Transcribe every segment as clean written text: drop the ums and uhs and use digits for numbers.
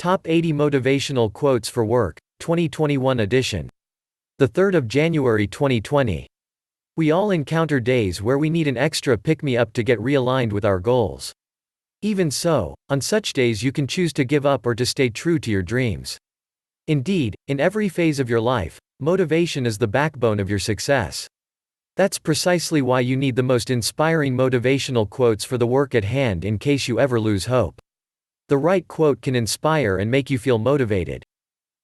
Top 80 Motivational Quotes for Work, 2021 edition. The 3rd of January 2020. We all encounter days where we need an extra pick-me-up to get realigned with our goals. Even so, on such days you can choose to give up or to stay true to your dreams. Indeed, in every phase of your life, motivation is the backbone of your success. That's precisely why you need the most inspiring motivational quotes for the work at hand in case you ever lose hope. The right quote can inspire and make you feel motivated.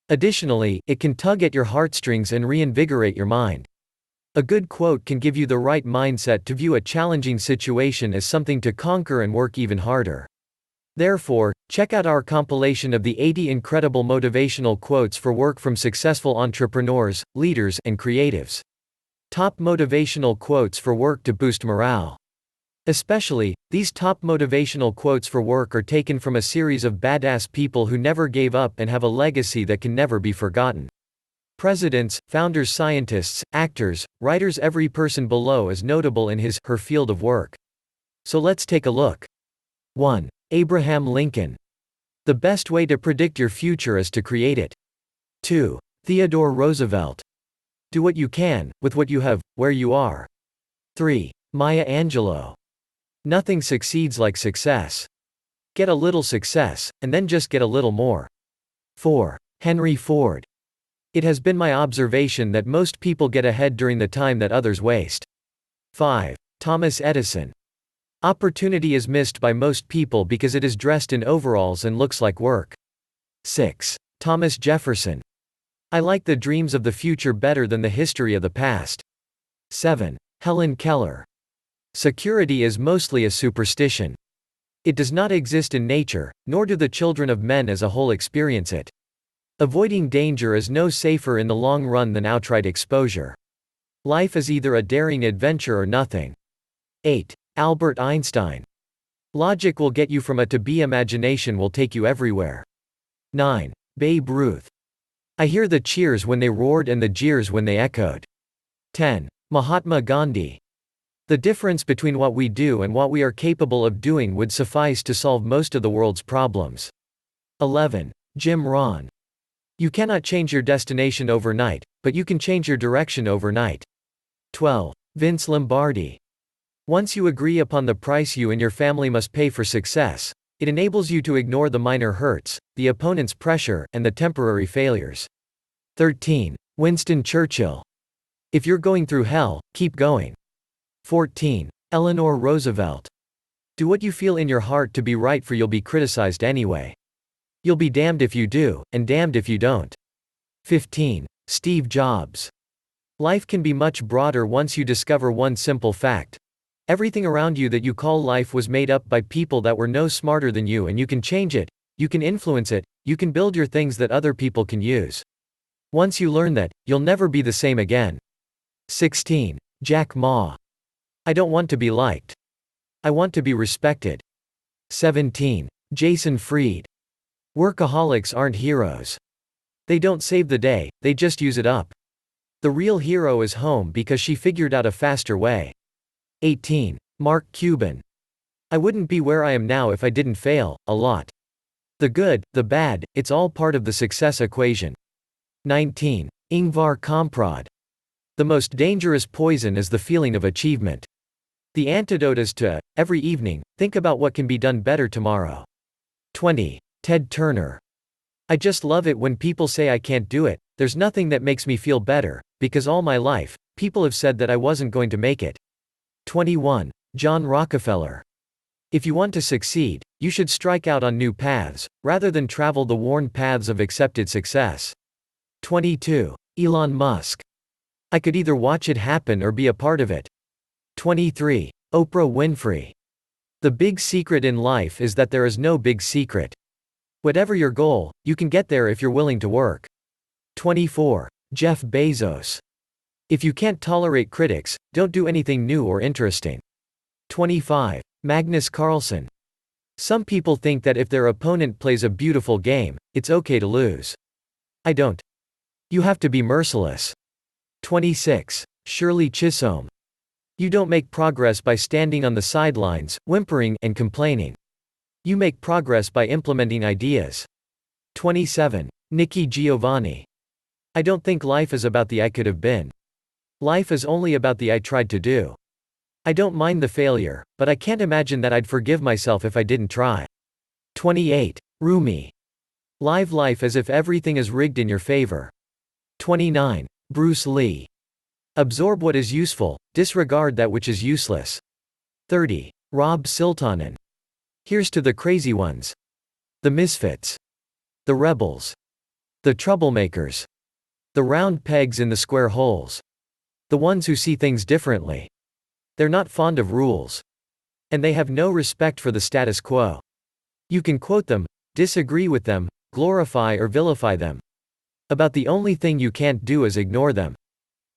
Additionally, it can tug at your heartstrings and reinvigorate your mind. A good quote can give you the right mindset to view a challenging situation as something to conquer and work even harder. Therefore, check out our compilation of the 80 incredible motivational quotes for work from successful entrepreneurs, leaders, and creatives. Top motivational quotes for work to boost morale. Especially, these top motivational quotes for work are taken from a series of badass people who never gave up and have a legacy that can never be forgotten. Presidents, founders, scientists, actors, writers, every person below is notable in his/her field of work. So let's take a look. 1. Abraham Lincoln. The best way to predict your future is to create it. 2. Theodore Roosevelt. Do what you can, with what you have, where you are. 3. Maya Angelou. Nothing succeeds like success. Get a little success, and then just get a little more. 4. Henry Ford. It has been my observation that most people get ahead during the time that others waste. 5. Thomas Edison. Opportunity is missed by most people because it is dressed in overalls and looks like work. 6. Thomas Jefferson. I like the dreams of the future better than the history of the past. 7. Helen Keller. Security is mostly a superstition. It does not exist in nature, nor do the children of men as a whole experience it. Avoiding danger is no safer in the long run than outright exposure. Life is either a daring adventure or nothing. 8. Albert Einstein. Logic will get you from A to B, imagination will take you everywhere. 9. Babe Ruth. I hear the cheers when they roared and the jeers when they echoed. 10. Mahatma Gandhi. The difference between what we do and what we are capable of doing would suffice to solve most of the world's problems. 11. Jim Rohn. You cannot change your destination overnight, but you can change your direction overnight. 12. Vince Lombardi. Once you agree upon the price you and your family must pay for success, it enables you to ignore the minor hurts, the opponent's pressure, and the temporary failures. 13. Winston Churchill. If you're going through hell, keep going. 14. Eleanor Roosevelt. Do what you feel in your heart to be right, for you'll be criticized anyway. You'll be damned if you do, and damned if you don't. 15. Steve Jobs. Life can be much broader once you discover one simple fact. Everything around you that you call life was made up by people that were no smarter than you, and you can change it, you can influence it, you can build your things that other people can use. Once you learn that, you'll never be the same again. 16. Jack Ma. I don't want to be liked. I want to be respected. 17. Jason Fried. Workaholics aren't heroes. They don't save the day, they just use it up. The real hero is home because she figured out a faster way. 18. Mark Cuban. I wouldn't be where I am now if I didn't fail, a lot. The good, the bad, it's all part of the success equation. 19. Ingvar Kamprad. The most dangerous poison is the feeling of achievement. The antidote is to, every evening, think about what can be done better tomorrow. 20. Ted Turner. I just love it when people say I can't do it. There's nothing that makes me feel better, because all my life, people have said that I wasn't going to make it. 21. John Rockefeller. If you want to succeed, you should strike out on new paths, rather than travel the worn paths of accepted success. 22. Elon Musk. I could either watch it happen or be a part of it. 23. Oprah Winfrey. The big secret in life is that there is no big secret. Whatever your goal, you can get there if you're willing to work. 24. Jeff Bezos. If you can't tolerate critics, don't do anything new or interesting. 25. Magnus Carlsen. Some people think that if their opponent plays a beautiful game, it's okay to lose. I don't. You have to be merciless. 26. Shirley Chisholm. You don't make progress by standing on the sidelines, whimpering, and complaining. You make progress by implementing ideas. 27. Nikki Giovanni. I don't think life is about the I could have been. Life is only about the I tried to do. I don't mind the failure, but I can't imagine that I'd forgive myself if I didn't try. 28. Rumi. Live life as if everything is rigged in your favor. 29. Bruce Lee. Absorb what is useful, disregard that which is useless. 30. Rob Siltanen. Here's to the crazy ones. The misfits. The rebels. The troublemakers. The round pegs in the square holes. The ones who see things differently. They're not fond of rules. And they have no respect for the status quo. You can quote them, disagree with them, glorify or vilify them. About the only thing you can't do is ignore them.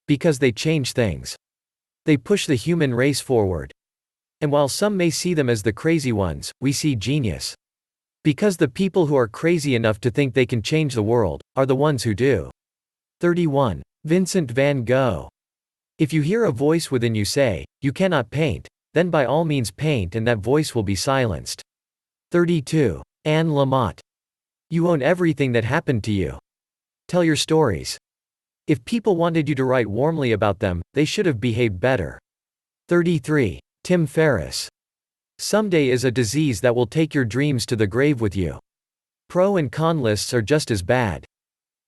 Because they change things. They push the human race forward. And while some may see them as the crazy ones, we see genius. Because the people who are crazy enough to think they can change the world, are the ones who do. 31. Vincent van Gogh. If you hear a voice within you say, you cannot paint, then by all means paint and that voice will be silenced. 32. Anne Lamott. You own everything that happened to you. Tell your stories. If people wanted you to write warmly about them, they should have behaved better. 33. Tim Ferriss. Someday is a disease that will take your dreams to the grave with you. Pro and con lists are just as bad.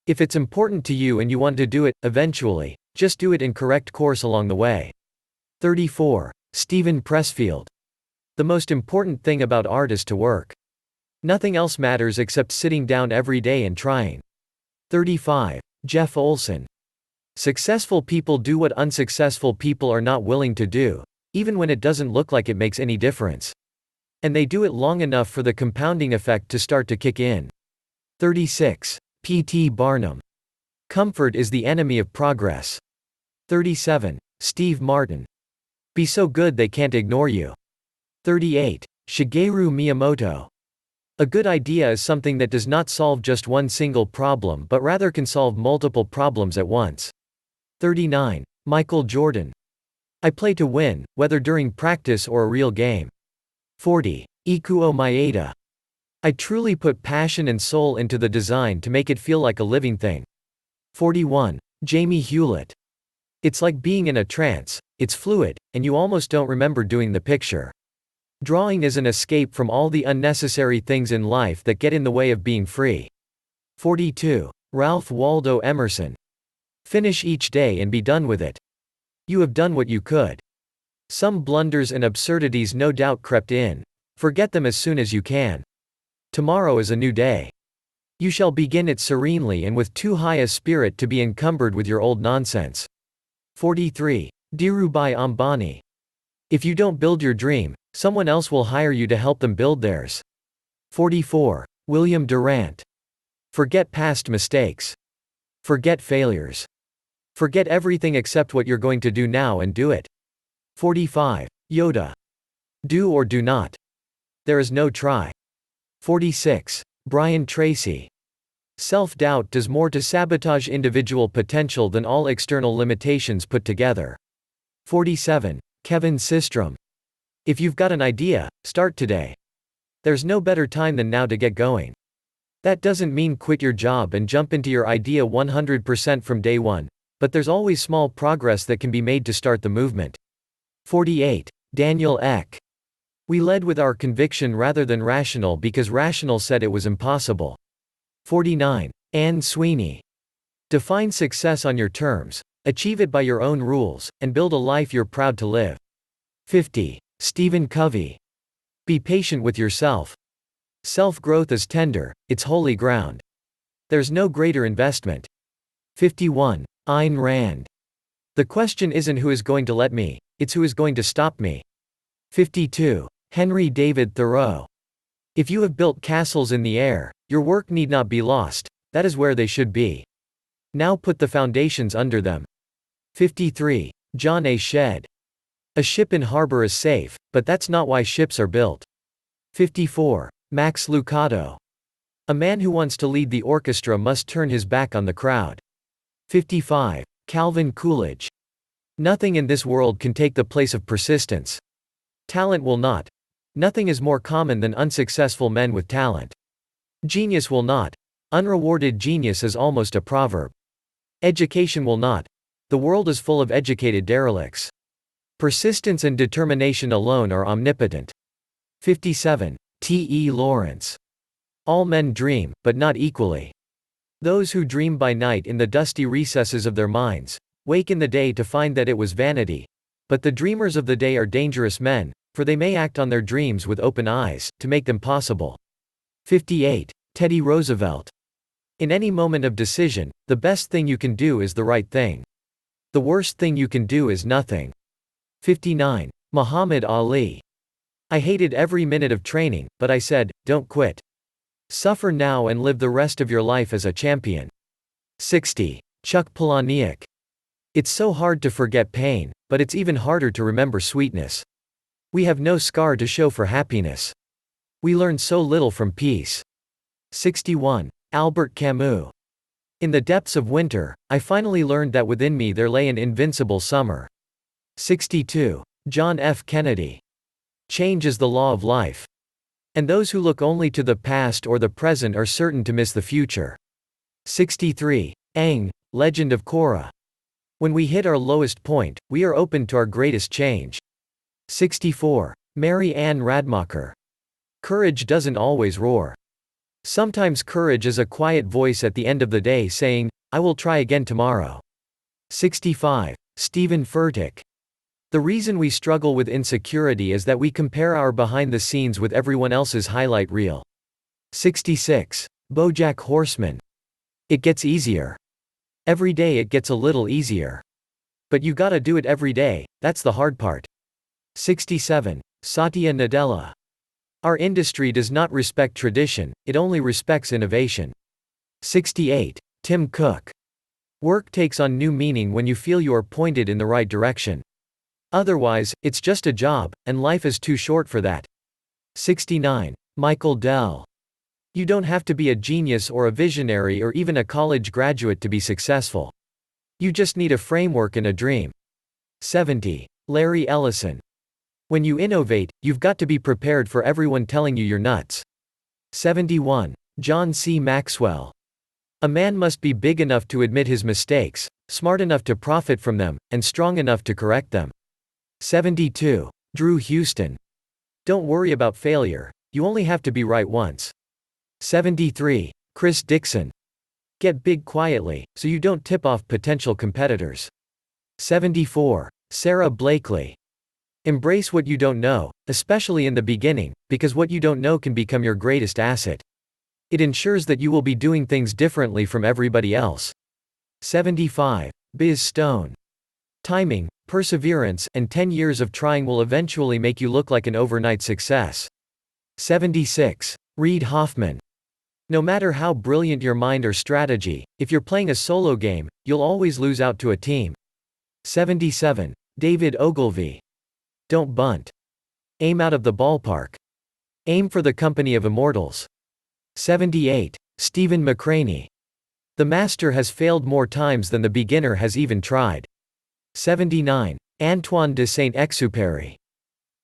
If it's important to you and you want to do it, eventually, just do it in correct course along the way. 34. Stephen Pressfield. The most important thing about art is to work. Nothing else matters except sitting down every day and trying. 35. Jeff Olson. Successful people do what unsuccessful people are not willing to do, even when it doesn't look like it makes any difference. And they do it long enough for the compounding effect to start to kick in. 36. P.T. Barnum. Comfort is the enemy of progress. 37. Steve Martin. Be so good they can't ignore you. 38. Shigeru Miyamoto. A good idea is something that does not solve just one single problem but rather can solve multiple problems at once. 39. Michael Jordan. I play to win, whether during practice or a real game. 40. Ikuo Maeda. I truly put passion and soul into the design to make it feel like a living thing. 41. Jamie Hewlett. It's like being in a trance, it's fluid, and you almost don't remember doing the picture. Drawing is an escape from all the unnecessary things in life that get in the way of being free. 42. Ralph Waldo Emerson. Finish each day and be done with it. You have done what you could. Some blunders and absurdities no doubt crept in. Forget them as soon as you can. Tomorrow is a new day. You shall begin it serenely and with too high a spirit to be encumbered with your old nonsense. 43. Dhirubhai Ambani. If you don't build your dream, someone else will hire you to help them build theirs. 44. William Durant. Forget past mistakes. Forget failures. Forget everything except what you're going to do now and do it. 45. Yoda. Do or do not. There is no try. 46. Brian Tracy. Self-doubt does more to sabotage individual potential than all external limitations put together. 47. Kevin Systrom. If you've got an idea, start today. There's no better time than now to get going. That doesn't mean quit your job and jump into your idea 100% from day one, but there's always small progress that can be made to start the movement. 48. Daniel Ek. We led with our conviction rather than rational because rational said it was impossible. 49. Anne Sweeney. Define success on your terms, achieve it by your own rules, and build a life you're proud to live. 50. Stephen Covey. Be patient with yourself. Self-growth is tender, it's holy ground. There's no greater investment. 51. Ayn Rand. The question isn't who is going to let me, it's who is going to stop me. 52. Henry David Thoreau. If you have built castles in the air, your work need not be lost, that is where they should be. Now put the foundations under them. 53. John A. Shedd. A ship in harbor is safe, but that's not why ships are built. 54. Max Lucado. A man who wants to lead the orchestra must turn his back on the crowd. 55. Calvin Coolidge. Nothing in this world can take the place of persistence. Talent will not. Nothing is more common than unsuccessful men with talent. Genius will not. Unrewarded genius is almost a proverb. Education will not. The world is full of educated derelicts. Persistence and determination alone are omnipotent. 57. T. E. Lawrence. All men dream, but not equally. Those who dream by night in the dusty recesses of their minds, wake in the day to find that it was vanity. But the dreamers of the day are dangerous men, for they may act on their dreams with open eyes, to make them possible. 58. Teddy Roosevelt. In any moment of decision, the best thing you can do is the right thing. The worst thing you can do is nothing. 59. Muhammad Ali. I hated every minute of training, but I said, don't quit. Suffer now and live the rest of your life as a champion. 60. Chuck Palahniuk. It's so hard to forget pain, but it's even harder to remember sweetness. We have no scar to show for happiness. We learn so little from peace. 61. Albert Camus. In the depths of winter, I finally learned that within me there lay an invincible summer. 62. John F. Kennedy. Change is the law of life. And those who look only to the past or the present are certain to miss the future. 63. Aang, Legend of Korra. When we hit our lowest point, we are open to our greatest change. 64. Mary Ann Radmacher. Courage doesn't always roar. Sometimes courage is a quiet voice at the end of the day saying, I will try again tomorrow. 65. Stephen Furtick. The reason we struggle with insecurity is that we compare our behind the scenes with everyone else's highlight reel. 66. BoJack Horseman. It gets easier. Every day it gets a little easier. But you gotta do it every day, that's the hard part. 67. Satya Nadella. Our industry does not respect tradition, it only respects innovation. 68. Tim Cook. Work takes on new meaning when you feel you are pointed in the right direction. Otherwise, it's just a job, and life is too short for that. 69. Michael Dell. You don't have to be a genius or a visionary or even a college graduate to be successful. You just need a framework and a dream. 70. Larry Ellison. When you innovate, you've got to be prepared for everyone telling you you're nuts. 71. John C. Maxwell. A man must be big enough to admit his mistakes, smart enough to profit from them, and strong enough to correct them. 72. Drew Houston. Don't worry about failure, you only have to be right once. 73. Chris Dixon. Get big quietly, so you don't tip off potential competitors. 74. Sarah Blakely. Embrace what you don't know, especially in the beginning, because what you don't know can become your greatest asset. It ensures that you will be doing things differently from everybody else. 75. Biz Stone. Timing, perseverance, and 10 years of trying will eventually make you look like an overnight success. 76. Reid Hoffman. No matter how brilliant your mind or strategy, if you're playing a solo game, you'll always lose out to a team. 77. David Ogilvy. Don't bunt. Aim out of the ballpark. Aim for the company of immortals. 78. Stephen McCraney. The master has failed more times than the beginner has even tried. 79. Antoine de Saint-Exupéry.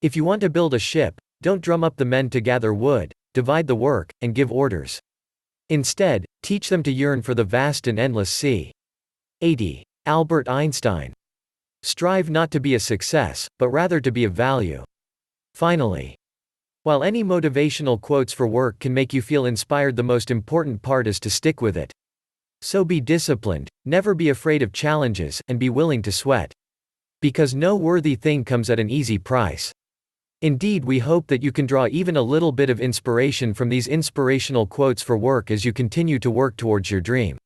If you want to build a ship, don't drum up the men to gather wood, divide the work, and give orders. Instead, teach them to yearn for the vast and endless sea. 80. Albert Einstein. Strive not to be a success, but rather to be of value. Finally, while any motivational quotes for work can make you feel inspired, the most important part is to stick with it. So be disciplined, never be afraid of challenges, and be willing to sweat. Because no worthy thing comes at an easy price. Indeed, we hope that you can draw even a little bit of inspiration from these inspirational quotes for work as you continue to work towards your dream.